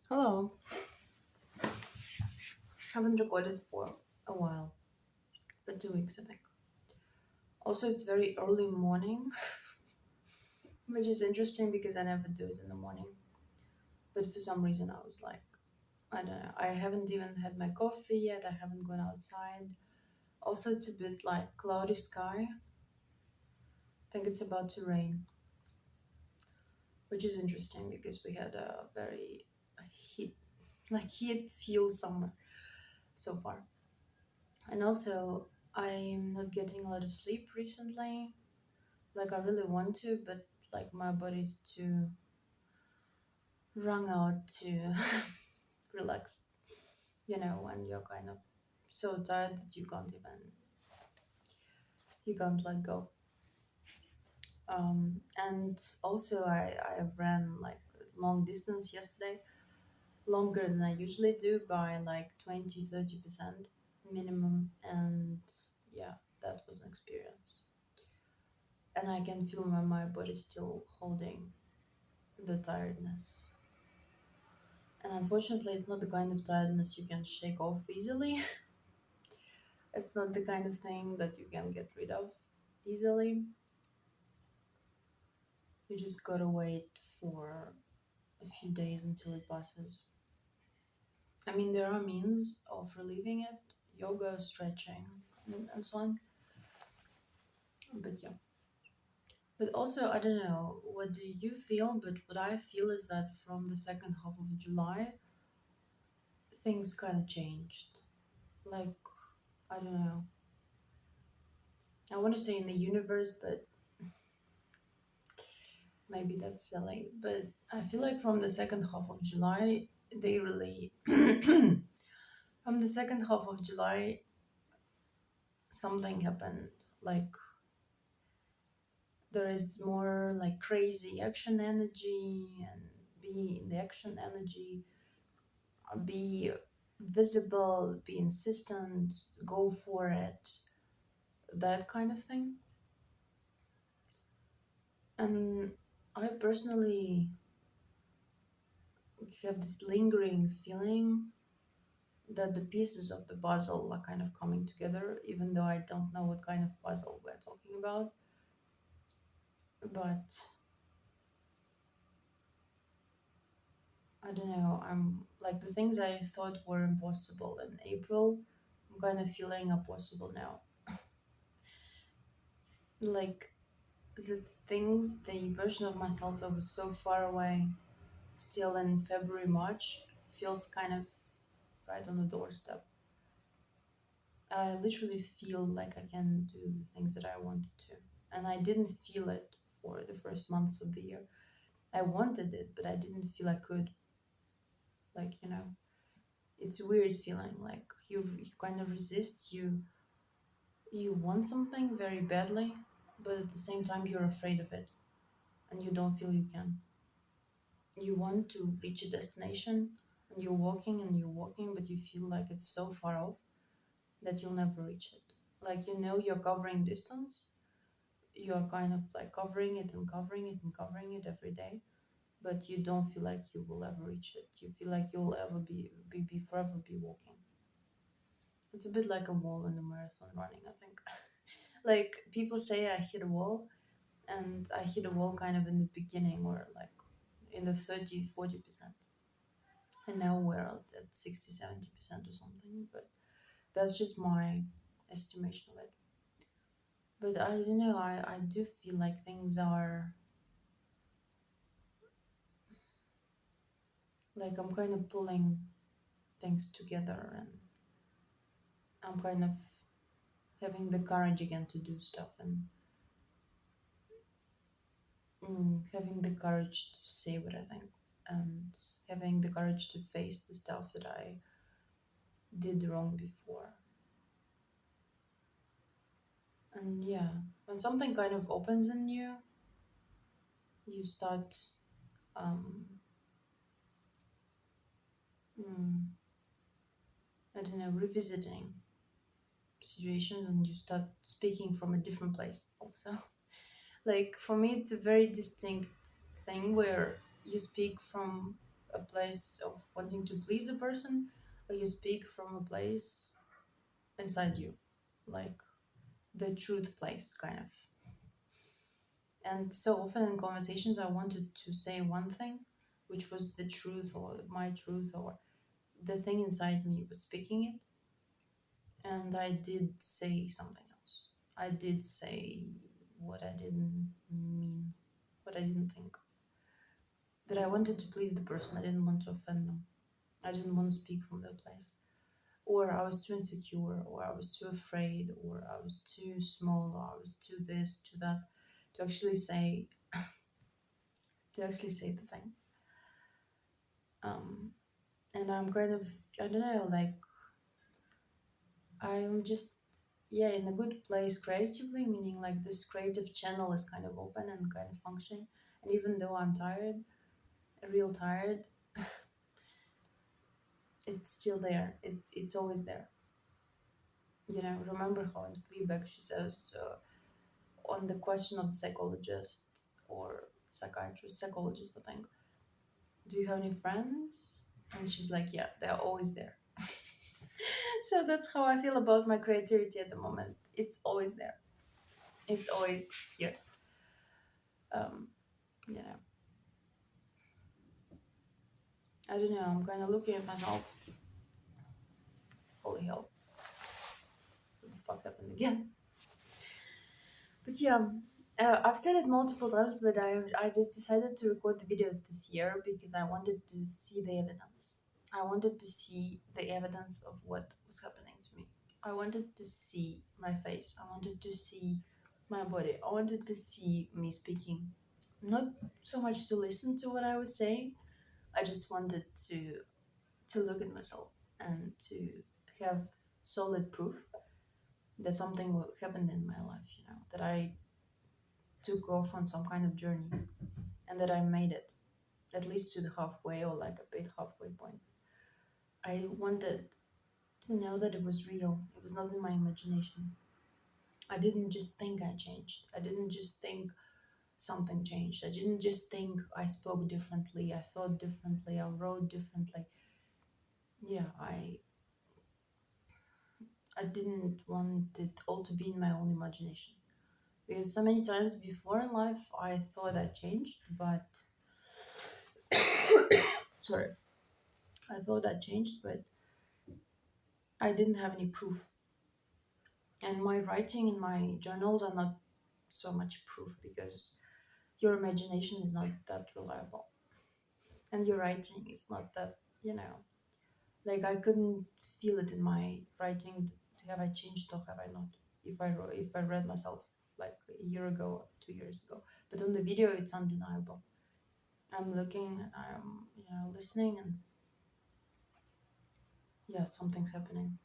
Hello. Haven't recorded for a while, for 2 weeks, I think. Also, it's very early morning, which is interesting because I never do it in the morning. But for some reason, I was like, I don't know. I haven't even had my coffee yet. I haven't gone outside. Also, it's a bit like cloudy sky. I think it's about to rain, which is interesting because we had a very heat, like heat fuel summer so far. And also, I'm not getting a lot of sleep recently. Like I really want to, but like my body's too wrung out to relax. When you're kind of so tired that you can't let go. And also I have ran like long distance yesterday, longer than I usually do by like 20-30% minimum, and yeah, that was an experience. And I can feel my body still holding the tiredness. And unfortunately, it's not the kind of tiredness you can shake off easily. It's not the kind of thing that you can get rid of easily. You just gotta wait for a few days until it passes. I mean, there are means of relieving it, yoga, stretching, and so on. But yeah. But also, I don't know, what do you feel? But what I feel is that from the second half of July, things kind of changed. Like, I don't know. I want to say in the universe, but maybe that's silly, but I feel like from the second half of July, they really. From the second half of July, something happened. Like, there is more like crazy action energy, and be in the action energy, be visible, be insistent, go for it, that kind of thing. And I personally have this lingering feeling that the pieces of the puzzle are kind of coming together, even though I don't know what kind of puzzle we're talking about. But I don't know, I'm like the things I thought were impossible in April, I'm kind of feeling are possible now. Like the things, the version of myself that was so far away still in February, March feels kind of right on the doorstep. I literally feel like I can do the things that I wanted to. And I didn't feel it for the first months of the year. I wanted it, but I didn't feel I could. Like, it's a weird feeling. Like you kind of resist, you want something very badly, but at the same time you're afraid of it and you don't feel you can. You want to reach a destination and you're walking, but you feel like it's so far off that you'll never reach it. Like you're covering distance, you're kind of like covering it and covering it and covering it every day, but you don't feel like you will ever reach it. You feel like you'll ever be forever be walking. It's a bit like a wall in the marathon running, I think. Like people say I hit a wall, and I hit a wall kind of in the beginning, or like in the 30-40%. And now we're at 60-70% or something, but that's just my estimation of it. But I don't know, I do feel like things are like I'm kind of pulling things together, and I'm kind of having the courage again to do stuff, and having the courage to say what I think, and having the courage to face the stuff that I did wrong before. And yeah, when something kind of opens in you, you start, um, mm, I don't know, revisiting situations, and you start speaking from a different place also. Like for me, it's a very distinct thing where you speak from a place of wanting to please a person, or you speak from a place inside you, like the truth place, kind of. And so often in conversations, I wanted to say one thing, which was the truth or my truth, or the thing inside me was speaking it. And I did say something else. I did say what I didn't mean, what I didn't think. That I wanted to please the person, I didn't want to offend them. I didn't want to speak from that place. Or I was too insecure, or I was too afraid, or I was too small, or I was too this, too that, to actually say the thing. Um, and I'm kind of, I don't know, like I'm just, yeah, in a good place creatively, meaning like this creative channel is kind of open and kind of functioning. And even though I'm tired, real tired, it's still there. It's always there. You know, remember how in Fleabag she says, on the question of the psychologist or psychologist, I think, do you have any friends? And she's like, yeah, they're always there. So that's how I feel about my creativity at the moment. It's always there. It's always here. Um, you know, I don't know. I'm kind of looking at myself. Holy hell, what the fuck happened again? But yeah, I've said it multiple times, but I just decided to record the videos this year because I wanted to see the evidence. I wanted to see the evidence of what was happening to me. I wanted to see my face. I wanted to see my body. I wanted to see me speaking. Not so much to listen to what I was saying. I just wanted to look at myself and to have solid proof that something happened in my life, you know, that I took off on some kind of journey and that I made it at least to the halfway or like a bit halfway point. I wanted to know that it was real. It was not in my imagination. I didn't just think I changed. I didn't just think something changed. I didn't just think I spoke differently. I thought differently. I wrote differently. Yeah, I didn't want it all to be in my own imagination. Because so many times before in life I thought I changed, but sorry, I thought I changed, but I didn't have any proof. And my writing in my journals are not so much proof because your imagination is not that reliable. And your writing is not that, you know, like I couldn't feel it in my writing. Have I changed or have I not? If I read myself like a year ago, 2 years ago, but on the video it's undeniable. I'm looking and I'm, you know, listening, and yeah, something's happening.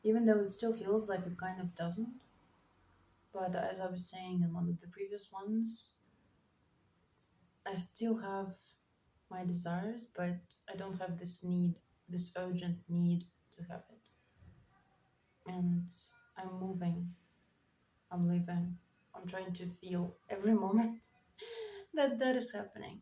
Even though it still feels like it kind of doesn't. But as I was saying in one of the previous ones, I still have my desires, but I don't have this need, this urgent need to have it. And I'm moving, I'm living, I'm trying to feel every moment that is happening.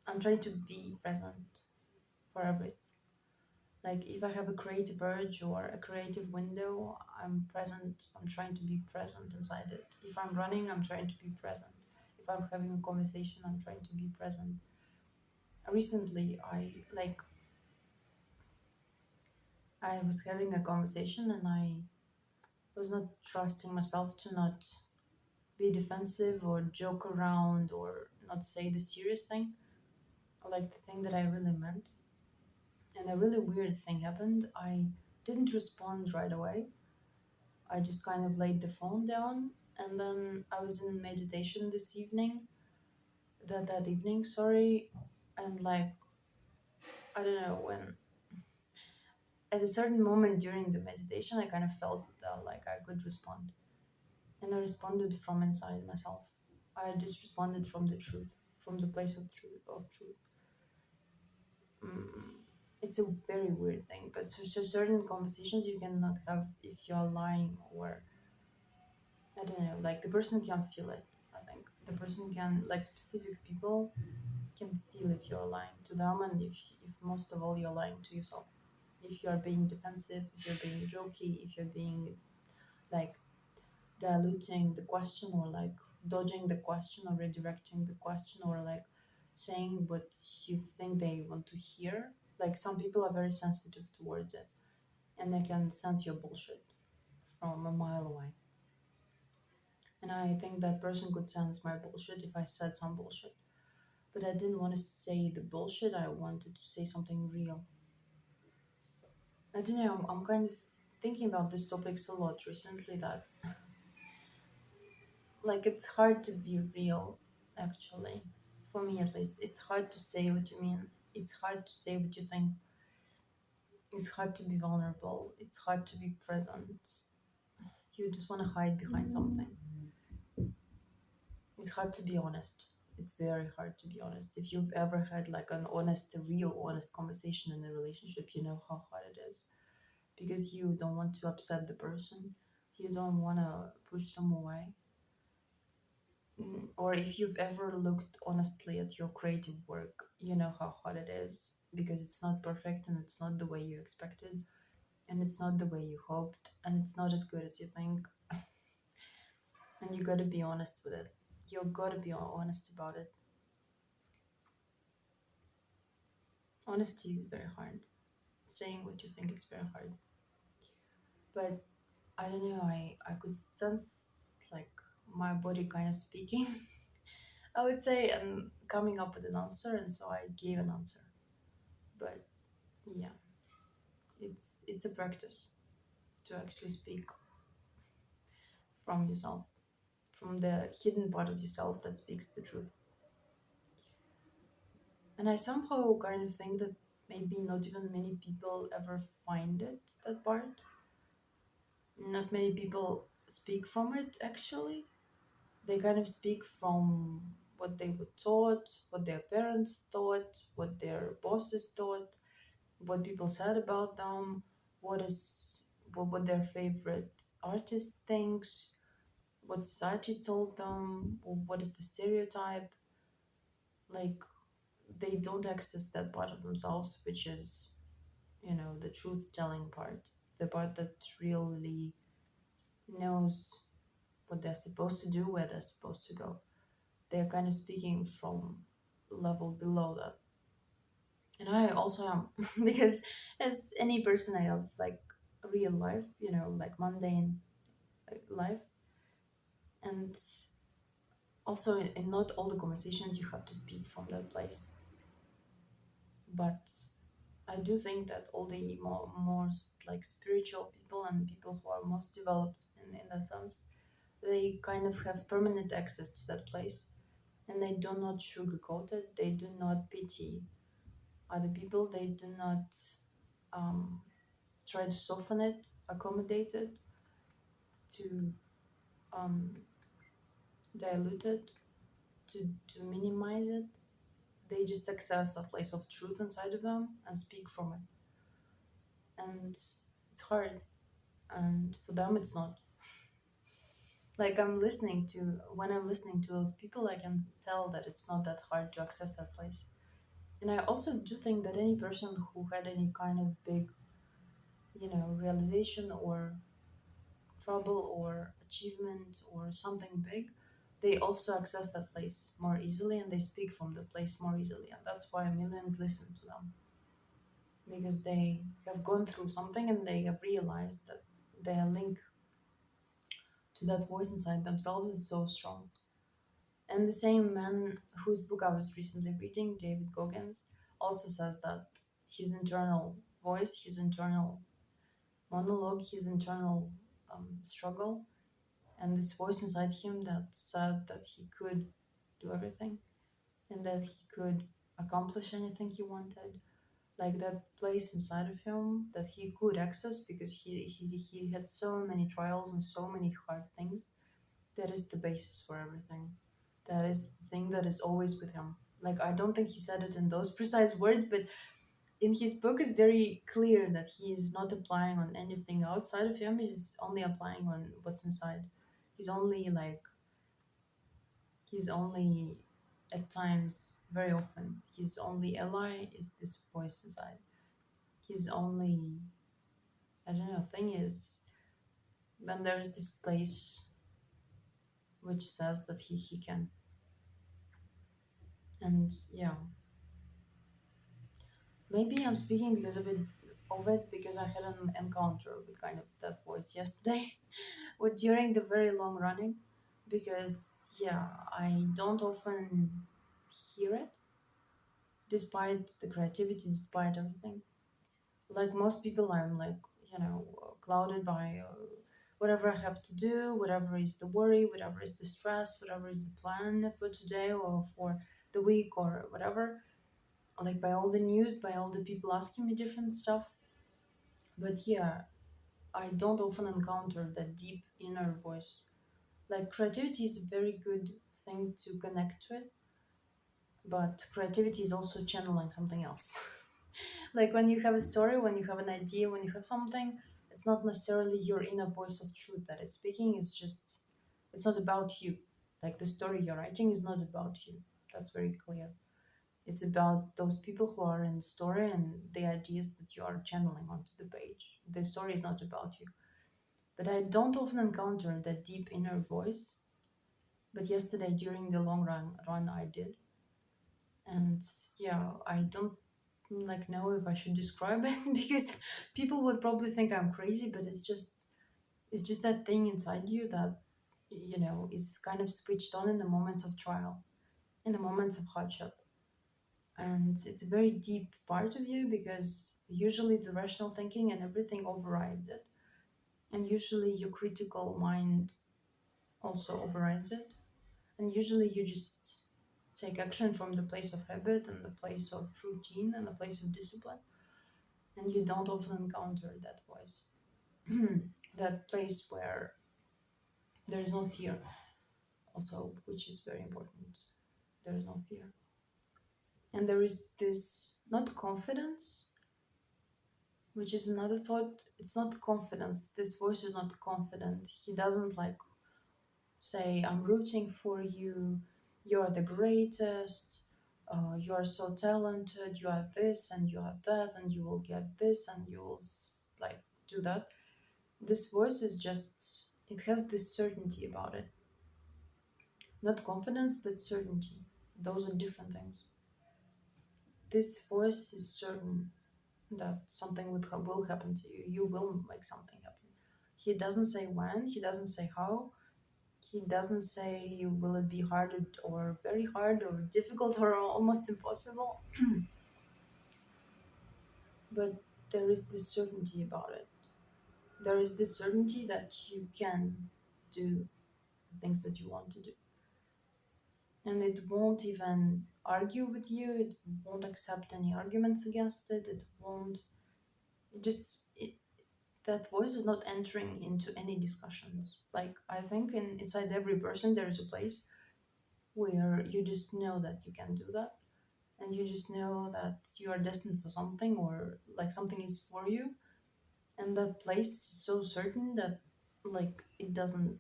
I'm trying to be present for everything. Like if I have a creative urge or a creative window, I'm present. I'm trying to be present inside it. If I'm running, I'm trying to be present. If I'm having a conversation, I'm trying to be present. Recently, I was having a conversation and I was not trusting myself to not be defensive or joke around or not say the serious thing or like the thing that I really meant. And a really weird thing happened. I didn't respond right away. I just kind of laid the phone down, and then I was in meditation this evening, that evening, sorry, and like I don't know when at a certain moment during the meditation I kind of felt like I could respond, and I responded from inside myself. I just responded from the truth, from the place of truth. Mm, it's a very weird thing, but so certain conversations you cannot have if you're lying, or I don't know, like the person can feel it. I think the person can, like specific people, can feel if you're lying to them, and if most of all you're lying to yourself. If you're being defensive, if you're being jokey, if you're being like diluting the question, or like dodging the question, or redirecting the question, or like saying what you think they want to hear. Like some people are very sensitive towards it, and they can sense your bullshit from a mile away. And I think that person could sense my bullshit if I said some bullshit. But I didn't want to say the bullshit, I wanted to say something real. I don't know, I'm kind of thinking about these topics a lot recently, that like it's hard to be real, actually. For me at least, it's hard to say what you mean. It's hard to say what you think. It's hard to be vulnerable. It's hard to be present. You just want to hide behind something. It's hard to be honest. It's very hard to be honest. If you've ever had like an honest, a real honest conversation in a relationship, you know how hard it is. Because you don't want to upset the person. You don't want to push them away. Or if you've ever looked honestly at your creative work, you know how hard it is, because it's not perfect, and it's not the way you expected, and it's not the way you hoped, and it's not as good as you think. And you gotta be honest with it. You gotta be honest about it. Honesty is very hard. Saying what you think is very hard. But I don't know, I could sense like my body kind of speaking. I would say, and coming up with an answer, and so I gave an answer. But yeah, it's a practice to actually speak from yourself, from the hidden part of yourself that speaks the truth. And I somehow kind of think that maybe not even many people ever find it, that part. Not many people speak from it, actually. They kind of speak from what they were taught, what their parents thought, what their bosses thought, what people said about them, what is what their favorite artist thinks, what society told them, or what is the stereotype. Like they don't access that part of themselves, which is, the truth telling part, the part that really knows what they're supposed to do, where they're supposed to go. They're kind of speaking from level below that. And I also am, because as any person, I have like a real life, like mundane life. And also, in not all the conversations you have to speak from that place. But I do think that all the most like spiritual people, and people who are most developed in that sense, they kind of have permanent access to that place, and they do not sugarcoat it. They do not pity other people. They do not um, try to soften it, accommodate it, to um, dilute it, to minimize it. They just access that place of truth inside of them and speak from it. And it's hard. And for them, it's not. Like when I'm listening to those people, I can tell that it's not that hard to access that place. And I also do think that any person who had any kind of big, realization or trouble or achievement or something big, they also access that place more easily, and they speak from the place more easily. And that's why millions listen to them, because they have gone through something, and they have realized that their link to that voice inside themselves is so strong. And the same man whose book I was recently reading, David Goggins, also says that his internal voice, his internal monologue, his internal struggle, and this voice inside him that said that he could do everything, and that he could accomplish anything he wanted. Like that place inside of him that he could access, because he had so many trials and so many hard things. That is the basis for everything. That is the thing that is always with him. Like I don't think he said it in those precise words, but in his book is very clear that he is not applying on anything outside of him. He's only applying on what's inside. He's only like he's only at times, very often, his only ally is this voice inside. His only, I don't know, thing is then there's this place which says that he can. And yeah, maybe I'm speaking because of it because I had an encounter with kind of that voice yesterday, or during the very long running, because yeah, I don't often hear it, despite the creativity, despite everything. Like most people, I'm like, clouded by whatever I have to do, whatever is the worry, whatever is the stress, whatever is the plan for today or for the week or whatever. Like by all the news, by all the people asking me different stuff. But yeah, I don't often encounter that deep inner voice. Like creativity is a very good thing to connect to it, but creativity is also channeling something else. Like when you have a story, when you have an idea, when you have something, it's not necessarily your inner voice of truth that it's speaking. It's not about you. Like the story you're writing is not about you. That's very clear. It's about those people who are in the story and the ideas that you are channeling onto the page. The story is not about you. But I don't often encounter that deep inner voice. But yesterday during the long run I did. And yeah, I don't like know if I should describe it because people would probably think I'm crazy, but it's just that thing inside you that is kind of switched on in the moments of trial, in the moments of hardship. And it's a very deep part of you because usually the rational thinking and everything overrides it. And usually your critical mind also overrides it. And usually you just take action from the place of habit and the place of routine and the place of discipline. And you don't often encounter that voice. That place where there is no fear, also, which is very important. There is no fear. And there is this, not confidence, which is another thought. It's not confidence. This voice is not confident. He doesn't like say, I'm rooting for you, you're the greatest, you are so talented, you are this and you are that, and you will get this and you will like do that. This voice is just, it has this certainty about it. Not confidence, but certainty. Those are different things. This voice is certain that something will happen to you. You will make something happen. He doesn't say when, he doesn't say how, he doesn't say will it be hard or very hard or difficult or almost impossible, but there is this certainty about it. There is this certainty that you can do the things that you want to do. And it won't even argue with you, it won't accept any arguments against it, it won't, it just, it, that voice is not entering into any discussions. Like I think inside every person there is a place where you just know that you can do that, and you just know that you are destined for something or like something is for you, and that place is so certain that like it doesn't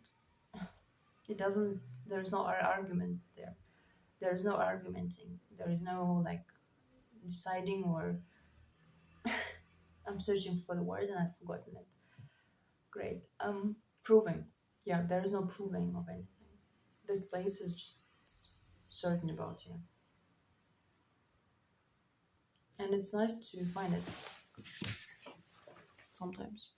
there's no argument there. There's no argumenting, there is no like deciding or I'm searching for the word and I've forgotten it. Great. Proving. Yeah, there is no proving of anything. This place is just certain about you, and it's nice to find it sometimes.